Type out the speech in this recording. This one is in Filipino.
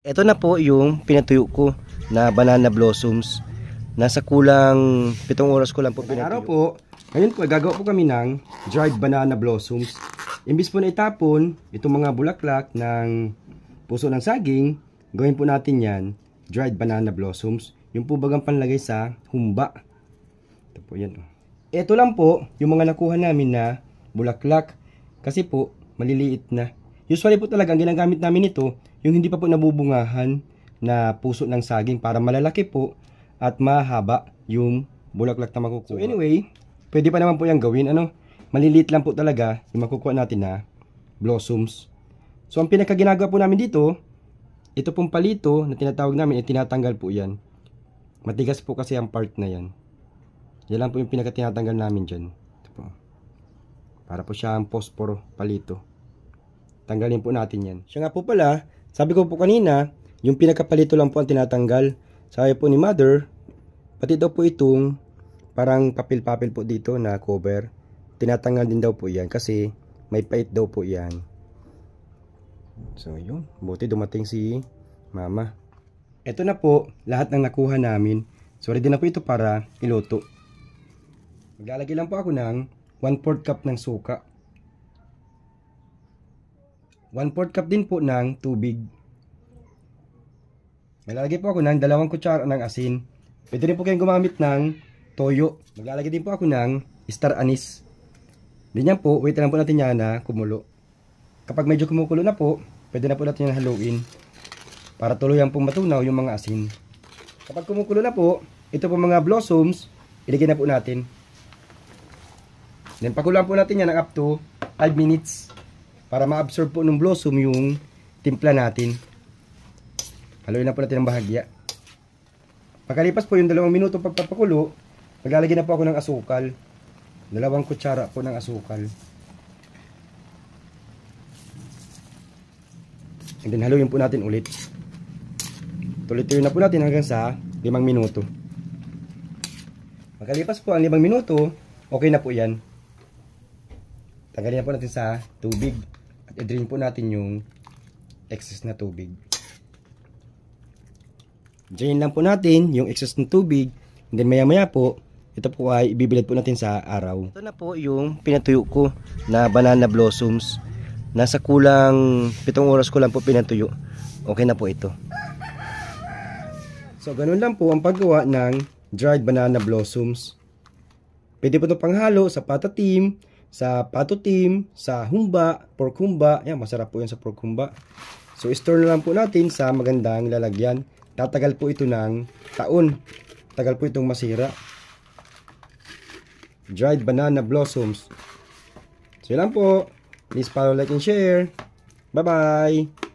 Ito na po yung pinatuyo ko na banana blossoms. Nasa kulang 7 oras ko lang po pinatuyo. Araw po, ngayon po gagawa po kami ng dried banana blossoms. Imbis po na itapon itong mga bulaklak ng puso ng saging, gawin po natin yan dried banana blossoms. Yung po bagang panlagay sa humba. Ito po yan. Ito lang po yung mga nakuha namin na bulaklak. Kasi po maliliit na. Usually po talaga ang ginagamit namin ito yung hindi pa po nabubungahan na puso ng saging para malalaki po at mahaba yung bulaklak na makukuha. So anyway, pwede pa naman po yung gawin. Maliliit lang po talaga yung makukuha natin na blossoms. So ang pinakaginagawa po namin dito, ito pong palito na tinatawag namin, tinatanggal po yan. Matigas po kasi ang part na yan. Yan lang po yung pinakatinatanggal namin dyan. Ito po. Para po siya ang posporo palito. Tanggalin po natin yan. Siya nga po pala, sabi ko po kanina, yung pinakapalito lang po ang tinatanggal. Sabi po ni mother, pati daw po itong parang papel-papel po dito na cover. Tinatanggal din daw po yan kasi may pait daw po yan. So yun, buti dumating si mama. Ito na po, lahat ng nakuha namin. So ready na po ito para iluto. Maglalagay lang po ako ng 1/4 cup ng suka. 1/4 cup din po ng tubig. Maglalagay po ako ng 2 kutsara ng asin. Pwede rin po kayong gumamit ng toyo. Maglalagay din po ako ng star anise. Ganyan po, wait lang po natin yan na kumulo. Kapag medyo kumukulo na po, pwede na po natin yan haluin. Para tuluyan pong matunaw yung mga asin. Kapag kumukulo na po, ito po mga blossoms, ilagay na po natin. Then pakuloan po natin yan ng up to 5 minutes. Para ma-absorb po ng blossom yung timpla natin. Haluin na po natin ng bahagya. Pagkalipas po yung 2 minuto pagpapakulo, maglalagay na po ako ng asukal. 2 kutsara po ng asukal. And then haluin po natin ulit. Tuloy-tuloy na po natin hanggang sa 5 minuto. Pagkalipas po ang 5 minuto, okay na po yan. Tanggalin na po natin sa tubig. At i-drain po natin yung excess na tubig. Drain lang po natin yung excess na tubig. And then maya maya po, ito po ay ibibilad po natin sa araw. Ito na po yung pinatuyo ko na banana blossoms. Nasa kulang 7 oras ko lang po pinatuyo. Okay na po ito. So ganun lang po ang paggawa ng dried banana blossoms. Pwede po ito panghalo sa patatim, sa patutim, sa humba, pork humba. Yan, masarap po yan sa pork humba. So store na lang po natin sa magandang lalagyan. Tatagal po ito ng taon. Tagal po itong masira. Dried banana blossoms. So yun lang po. Please follow, like, and share. Bye-bye!